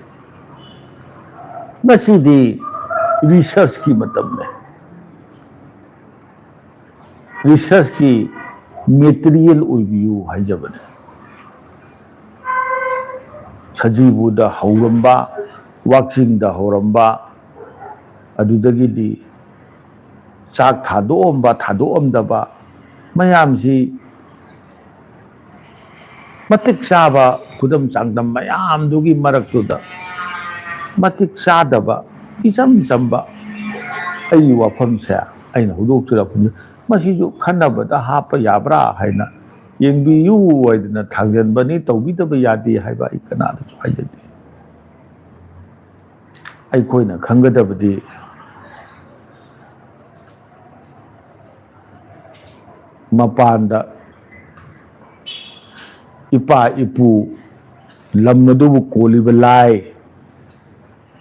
मसीदी रिसर्च की मतलब में रिसर्च की मेटेरियल ओइबियु हाइजबने छजीबुदा हौरंबा वाक्सिंगदा हौरंबा अदुदगिदी चाक थादोअमदबा मयामसी मतिक चाबा खुदम चांगदम मयामदुगी मरक्तुदा मतिक चादबा इचम चंबा अई वाफम से अइना हुदोक्तुरपनि मसीजु खन्नबदा हाप याब्रा हाइना येंबियु वाइदना थांजनबनी तौबिदबा यादे हाइबा इकनादसु हाइजदे अइखोइना खंगदबदी मपानदा इपा इपू लमदुबु कोलिबा लाइ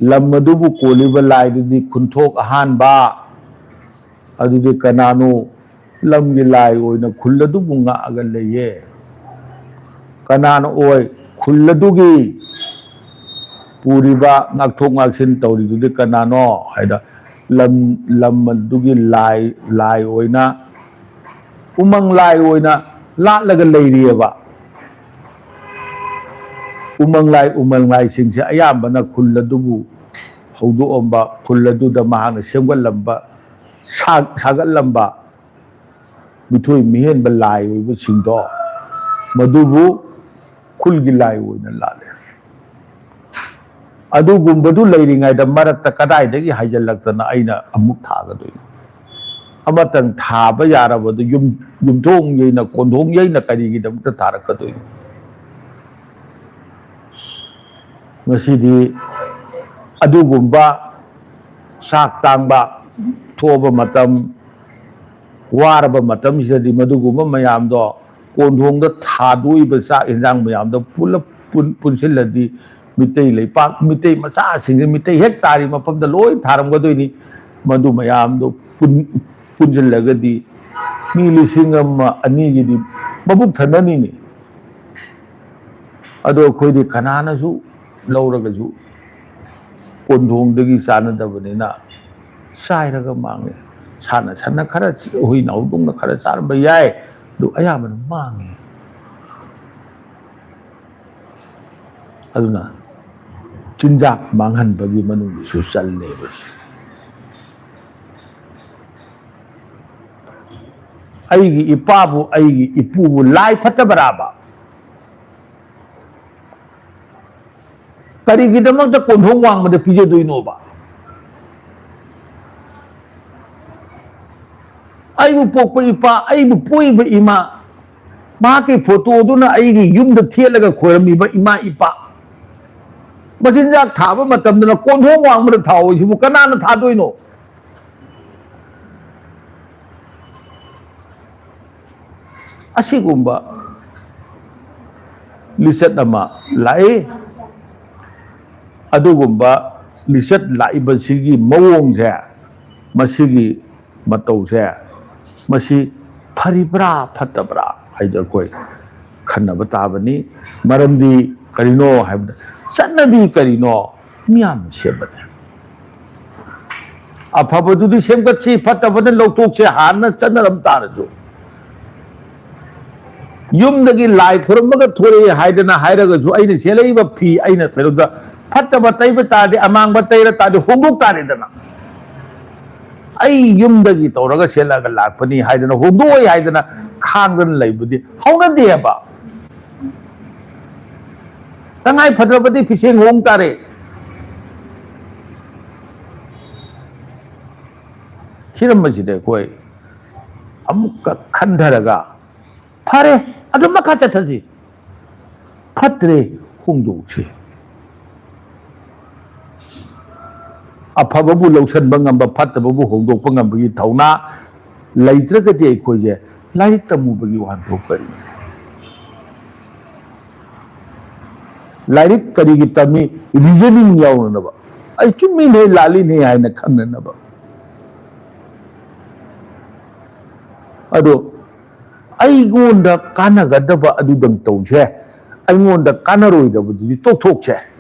lam adubu koliba lai dudi khunthok ahanba adudi kanano lam gi lai oina khulladubu nga aga leye kanano oi khulladugi puriba ngakthok ngaksin tawri dudi kanano haida lam adugi lai oina umang lai oina latlaga leiriyaba umang lai singse ayambana khulladubu haudoomba khulladuda mahana semgalamba sagalamba mithui mihenba lai oiba singdo madubu khulgi lai oina lale adugumbadu leiringaida marakta kadaidagi haijallaktana aina amuk thagadoino amatang thaba yarabadu yumthong yeina kondhong yeina karigidamta tharakadoino masidi adugumba sak tangba thoba matam waraba matam sidadi madugumba mayamdo kondhongda thaduiba sak injang mayamdo pulap punsiladi mitei leipak mitei macha sing mitei hektari mapamda loi tharamgadoini madu mayamdo punjillagadi mi lising ama ani gidi mabuk thanani ni ado khoidi kananasu lauragaju kondhongdagi sanadabanina sairaga mange sana khara hui naudungna khara sarba yai du ayaman mange aduna chinjak manghan bagi manung su challe bas aigi ipabu aigi ipubu lai phatabaraba karigidamagta kondhong wangmada pijadoinoba aibu pokpa ipa aibu poiba ima maki photo duna aigi yumda thelaga khoiramiba ima ipa masinjak thaba matamdana kondhong wangmada thawo sibu kanana thadoino asigumba lisat ama lai adugumba lisat laiba sigi mawong se masigi matau se masi pharibra phatabra haida koi khanaba tabani maramdi karino haibda sannabi karino miyam sebane afabadudi semgatsi phatabada loktok se hanna chanaram taraju yumdagi lai khurumbaga thore haidana hairagasu aina selaiba phi aina peruda fataba taiba tade amangba taira tade hongdok tare dana ai yumdagi tawraga selaga lakpani haidana hongdoi haidana khangdan laibudi haunade ba tangai phadrabadi fiseng hong tare hirammaside koi amukka khandaraga phare adu makha chathasi phatre hongdokse afababu lausanba ngamba phatababu hongdokpa ngambagi thauna leitragadi aikoje lairik tamubagi wantho kari lairik karigi tami reasoning yaunaba ai chummi ne lali ne haina khananaba ado aigonda kanagadaba adudang tawse aigonda kanaroidabadi tokthokse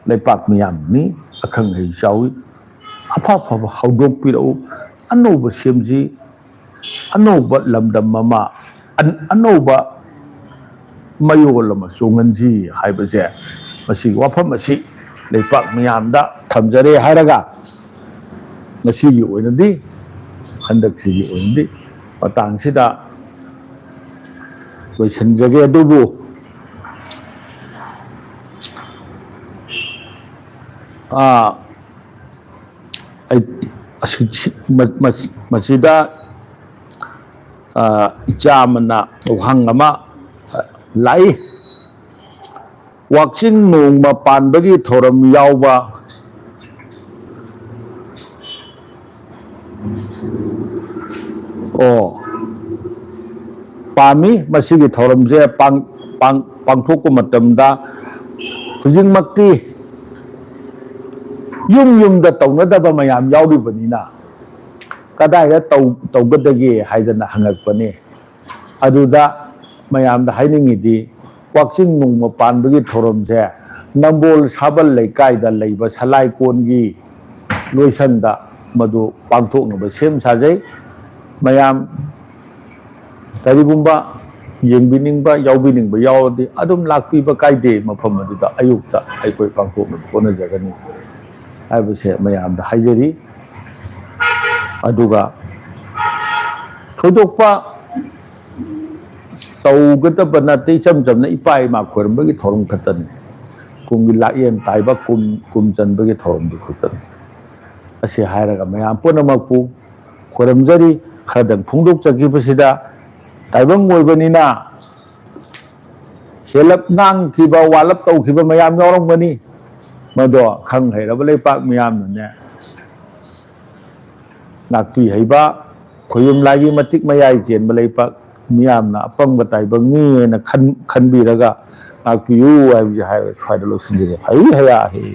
leipak miyam ni akhang hei chawi apha phaba haudok pirau anoba semji anoba lamdam mama anoba mayol ama songanji haibase masi wafam masi leipak miyamda thamjare haraga ngasigi oinadi handak sigi oinadi patang sida loisanjage adubu masida ichamana uhangama lai wakching nongma panbagi thoram yauba pami masigi thoramje pangthokpa matamda hujingmakti ꯌꯨꯝꯗ ꯇꯧꯅꯗꯕ ꯃꯌꯥꯝ ꯌꯥꯎꯔꯤꯕꯅꯤꯅ ꯀꯗꯥꯏꯗ ꯇꯧꯒꯗꯒꯦ ꯍꯥꯏꯗꯅ ꯍꯪꯉꯛꯄꯅꯤ ꯑꯗꯨꯗ ꯃꯌꯥꯝꯗ ꯍꯥꯏꯅꯤꯡꯉꯤꯗꯤ ꯀꯛꯆꯤꯡ ꯅꯣꯡꯃ ꯄꯥꯟꯕꯒꯤ ꯊꯧꯔꯝꯁꯦ ꯅꯝꯕꯣꯜ ꯁꯥꯕꯜ ꯂꯩꯀꯥꯏꯗ ꯂꯩꯕ ꯁꯂꯥꯏꯀꯣꯟꯒꯤ ꯂꯣꯏꯁꯪꯗ ꯃꯗꯨ ꯄꯥꯡꯊꯣꯛꯅꯕ ꯁꯦꯝ ꯁꯥꯖꯩ ꯃꯌꯥꯝ ꯀꯔꯤꯒꯨꯝꯕ ꯌꯦꯡꯕꯤꯅꯤꯡꯕ ꯌꯥꯎꯕꯤꯅꯤꯡꯕ ꯌꯥꯎꯔꯗꯤ ꯑꯗꯨꯝ ꯂꯥꯛꯄꯤꯕ ꯀꯥꯏꯗꯦ ꯃꯐꯝ ꯑꯗꯨꯗ ꯑꯌꯨꯛꯇ ꯑꯩꯈꯣꯏ ꯄꯥꯡꯊꯣꯛꯅꯕ ꯍꯣꯠꯅꯖꯒꯅꯤ ꯍꯥꯏꯕꯁꯦ ꯃꯌꯥꯝꯗ ꯍꯥꯏꯖꯔꯤ ꯑꯗꯨꯒ ꯊꯣꯏꯗꯣꯛꯄ ꯇꯧꯒꯗꯕ ꯅꯠꯇꯦ ꯏꯆꯝ ꯆꯝꯅ ꯏꯄꯥ ꯏꯃꯥ ꯈꯣꯏꯔꯝꯕꯒꯤ ꯊꯧꯔꯝ ꯈꯛꯇꯅꯤ ꯀꯨꯝꯒꯤ ꯂꯥꯛꯌꯦꯟ ꯇꯥꯏꯕ ꯀꯨꯝ ꯆꯟꯕꯒꯤ ꯊꯧꯔꯝꯗꯨ ꯈꯛꯇꯅꯤ ꯑꯁꯤ ꯍꯥꯏꯔꯒ ꯃꯌꯥꯝ ꯄꯨꯝꯅꯃꯛꯄꯨ ꯈꯣꯏꯔꯝꯖꯔꯤ ꯈꯔꯗꯪ ꯐꯣꯡꯗꯣꯛꯆꯈꯤꯕꯁꯤꯗ ꯇꯥꯏꯕꯪ ꯑꯣꯏꯕꯅꯤꯅ ꯍꯦꯜꯂꯞ ꯉꯥꯡꯈꯤꯕ ꯋꯥꯂꯞ ꯇꯧꯈꯤꯕ ꯃꯌꯥꯝ ꯌꯥꯎꯔꯝꯒꯅꯤ ꯃꯗꯣ ꯈꯪ ꯍꯩꯔꯕ ꯂꯩꯄꯥꯛ ꯃꯤꯌꯥꯝꯅꯅꯦ ꯉꯥꯛꯄꯤ ꯍꯩꯕ ꯈꯣꯏꯌꯨꯝ ꯂꯥꯏꯒꯤ ꯃꯇꯤꯛ ꯃꯌꯥꯏ ꯆꯦꯟꯕ ꯂꯩꯄꯥꯛ ꯃꯤꯌꯥꯝꯅ ꯑꯄꯪꯕ ꯇꯥꯏꯕꯪꯅꯤ ꯍꯥꯏꯅ ꯈꯟꯕꯤꯔꯒ ꯉꯥꯛꯄꯤꯌꯨ ꯍꯥꯏꯕꯁꯦ ꯍꯥꯏꯔꯒ ꯁ꯭ꯋꯥꯏꯗ ꯂꯣꯏꯁꯤꯟꯖꯔꯦ ꯍꯩ ꯍꯌꯥ ꯍꯩ